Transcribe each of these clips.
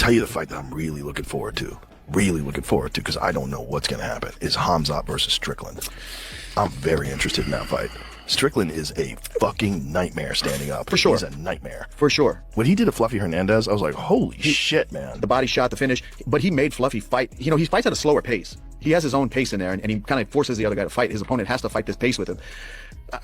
tell you the fight that I'm really looking forward to, because I don't know what's going to happen, is Khamzat versus Strickland. I'm very interested in that fight. Strickland is a fucking nightmare standing up. For sure. He's a nightmare. For sure. When he did a Fluffy Hernandez, I was like, holy shit, man. The body shot, the finish, but he made Fluffy fight. You know, he fights at a slower pace. He has his own pace in there, and he kind of forces the other guy to fight. His opponent has to fight this pace with him.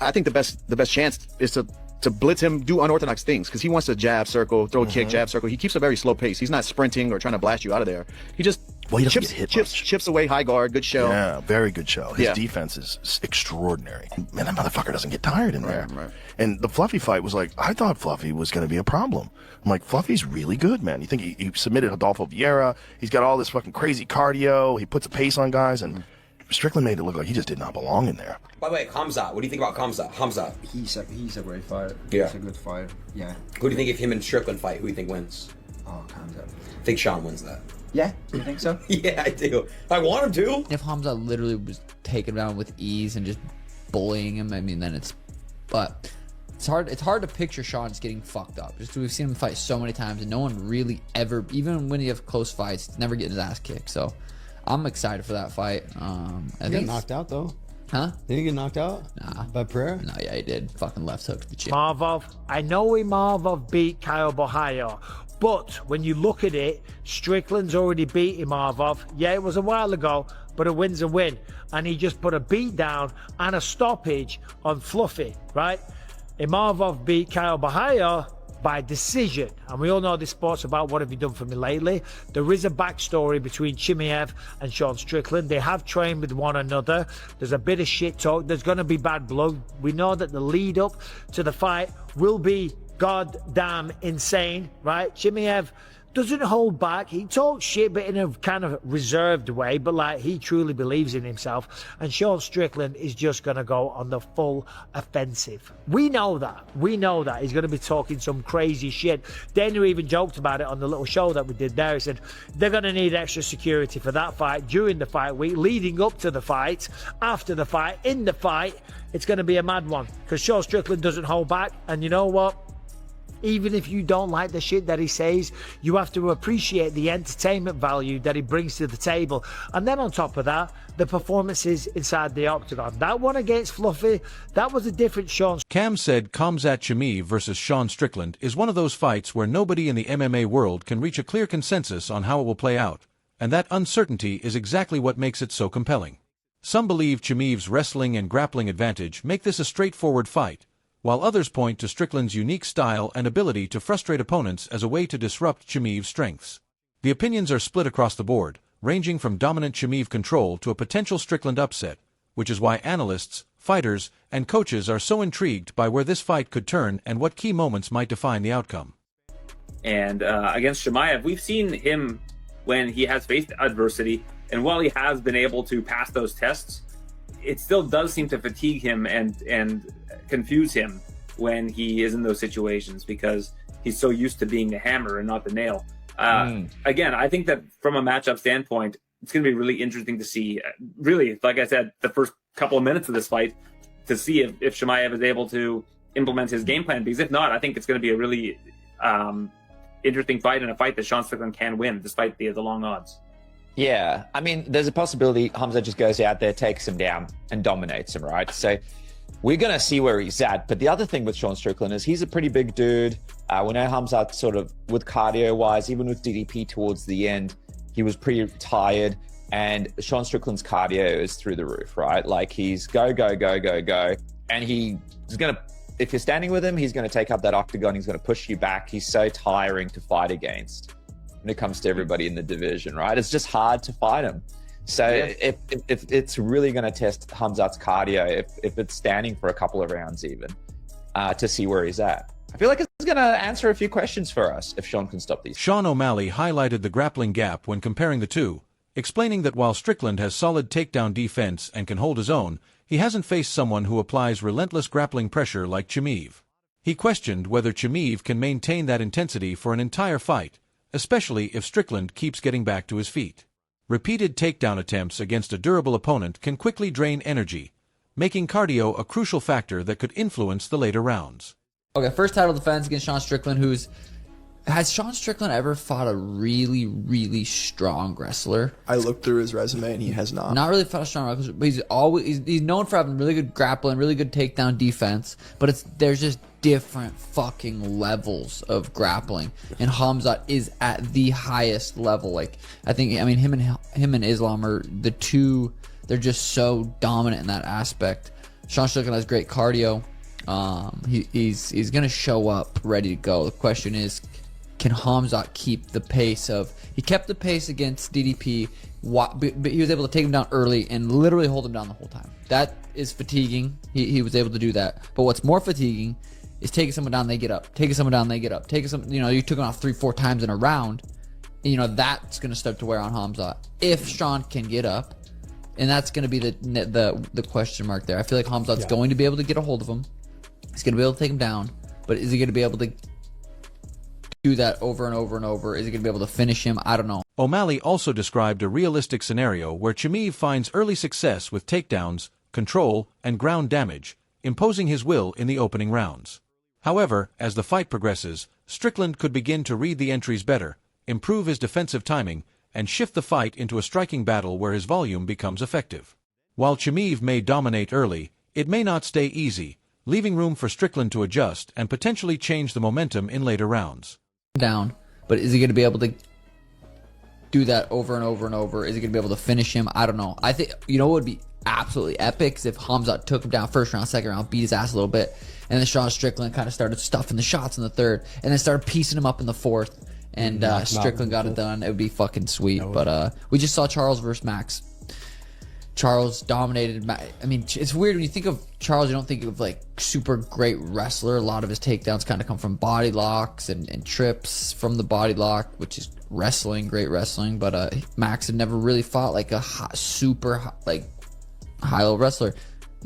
I think the best chance is to blitz him, do unorthodox things, because he wants to jab, circle, throw a kick, jab, circle. He keeps a very slow pace. He's not sprinting or trying to blast you out of there. He just chips away, high guard, good shell. Yeah, very good shell. His defense is extraordinary. Man, that motherfucker doesn't get tired in there. Right. And the Fluffy fight was like, I thought Fluffy was going to be a problem. I'm like, Fluffy's really good, man. You think he submitted Adolfo Vieira. He's got all this fucking crazy cardio. He puts a pace on guys, and Strickland made it look like he just did not belong in there. By the way, Khamzat, what do you think about Khamzat? He's a great fighter. Yeah. He's a good fighter. Yeah. Who do you think if him and Strickland fight, who do you think wins? Oh, Khamzat. I think Sean wins that. Yeah? You think so? Yeah, I do. I want him to. If Khamzat literally was taken down with ease and just bullying him, I mean, then it's... But it's hard to picture Sean just getting fucked up. Just we've seen him fight so many times, and no one really ever, even when he have close fights, he's never getting his ass kicked. So I'm excited for that fight. I think knocked out though. Huh? Did he get knocked out? Nah. By prayer? No, yeah, he did. Fucking left hook to the chin. Marvov, I know Marvov beat Kyle Bohayo, but when you look at it, Strickland's already beaten Marvov. Yeah, it was a while ago, but a win's a win. And he just put a beat down and a stoppage on Fluffy, right? Marvov beat Kyle Bohayo by decision, and we all know this sport's about what have you done for me lately. There is a backstory between Chimaev and Sean Strickland. They have trained with one another. There's a bit of shit talk. There's going to be bad blood. We know that the lead up to the fight will be goddamn insane, right? Chimaev doesn't hold back. He talks shit, but in a kind of reserved way, but like he truly believes in himself. And Sean Strickland is just going to go on the full offensive. We know that. He's going to be talking some crazy shit. Dana even joked about it on the little show that we did there. He said they're going to need extra security for that fight during the fight week, leading up to the fight, after the fight, in the fight. It's going to be a mad one because Sean Strickland doesn't hold back. And you know what? Even if you don't like the shit that he says, you have to appreciate the entertainment value that he brings to the table. And then on top of that, the performances inside the octagon. That one against Fluffy, that was a different Sean. Cam said Khamzat Chimaev versus Sean Strickland is one of those fights where nobody in the MMA world can reach a clear consensus on how it will play out, and that uncertainty is exactly what makes it so compelling. Some believe Chimaev's wrestling and grappling advantage make this a straightforward fight, while others point to Strickland's unique style and ability to frustrate opponents as a way to disrupt Chimaev's strengths. The opinions are split across the board, ranging from dominant Chimaev control to a potential Strickland upset, which is why analysts, fighters, and coaches are so intrigued by where this fight could turn and what key moments might define the outcome. And against Chimaev, we've seen him when he has faced adversity, and while he has been able to pass those tests, it still does seem to fatigue him and confuse him when he is in those situations because he's so used to being the hammer and not the nail. Again, I think that from a matchup standpoint, it's going to be really interesting to see, really, like I said, the first couple of minutes of this fight to see if Chimaev is able to implement his game plan. Because if not, I think it's going to be a really interesting fight and a fight that Sean Strickland can win despite the long odds. Yeah, I mean, there's a possibility Khamzat just goes out there, takes him down, and dominates him, right? So we're going to see where he's at. But the other thing with Sean Strickland is he's a pretty big dude. We know Khamzat sort of, with cardio-wise, even with DDP towards the end, he was pretty tired. And Sean Strickland's cardio is through the roof, right? Like, he's go, go, go, go, go. And he's going to, if you're standing with him, he's going to take up that octagon. He's going to push you back. He's so tiring to fight against when it comes to everybody in the division, right? It's just hard to fight him. So if it's really going to test Khamzat's cardio, if it's standing for a couple of rounds even, to see where he's at. I feel like it's going to answer a few questions for us if Sean can stop these. Sean O'Malley highlighted the grappling gap when comparing the two, explaining that while Strickland has solid takedown defense and can hold his own, he hasn't faced someone who applies relentless grappling pressure like Chimaev. He questioned whether Chimaev can maintain that intensity for an entire fight, especially if Strickland keeps getting back to his feet. Repeated takedown attempts against a durable opponent can quickly drain energy, making cardio a crucial factor that could influence the later rounds. Okay, first title defense against Sean Strickland, who's Has Sean Strickland ever fought a really, really strong wrestler? I looked through his resume and he has not. Not really fought a strong wrestler, but he's known for having really good grappling, really good takedown defense. But there's just different fucking levels of grappling, and Khamzat is at the highest level. Like him and Islam are the two. They're just so dominant in that aspect. Sean Strickland has great cardio. He's gonna show up ready to go. The question is, can Khamzat keep the pace of... He kept the pace against DDP, but he was able to take him down early and literally hold him down the whole time. That is fatiguing. He was able to do that. But what's more fatiguing is taking someone down, they get up. Taking someone down, they get up. You took him off 3-4 times in a round. That's going to start to wear on Khamzat. If Sean can get up, and that's going to be the question mark there. I feel like Khamzat's going to be able to get a hold of him. He's going to be able to take him down. But is he going to be able to do that over and over and over? Is he going to be able to finish him? I don't know. O'Malley also described a realistic scenario where Chimaev finds early success with takedowns, control, and ground damage, imposing his will in the opening rounds. However, as the fight progresses, Strickland could begin to read the entries better, improve his defensive timing, and shift the fight into a striking battle where his volume becomes effective. While Chimaev may dominate early, it may not stay easy, leaving room for Strickland to adjust and potentially change the momentum in later rounds. Down, but is he going to be able to do that over and over and over? Is he going to be able to finish him? I don't know. I think, what would be absolutely epic is if Khamzat took him down first round, second round, beat his ass a little bit, and then Sean Strickland kind of started stuffing the shots in the third, and then started piecing him up in the fourth, and Strickland got it done. It would be fucking sweet. But we just saw Charles versus Max. Charles dominated. I mean, it's weird when you think of Charles, you don't think of like super great wrestler. A lot of his takedowns kind of come from body locks and trips from the body lock, which is great wrestling. But Max had never really fought like a super high level wrestler.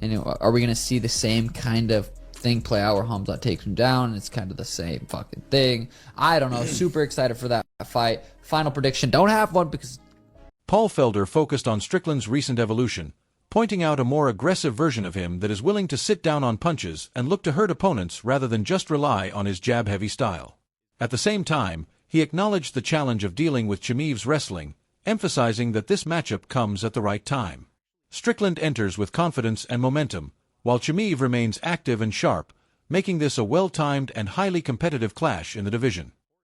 And are we gonna see the same kind of thing play out where Khamzat takes him down and it's kind of the same fucking thing? I don't know. Super excited for that fight. Final prediction, don't have one because Paul Felder focused on Strickland's recent evolution, pointing out a more aggressive version of him that is willing to sit down on punches and look to hurt opponents rather than just rely on his jab-heavy style. At the same time, he acknowledged the challenge of dealing with Chimaev's wrestling, emphasizing that this matchup comes at the right time. Strickland enters with confidence and momentum, while Chimaev remains active and sharp, making this a well-timed and highly competitive clash in the division.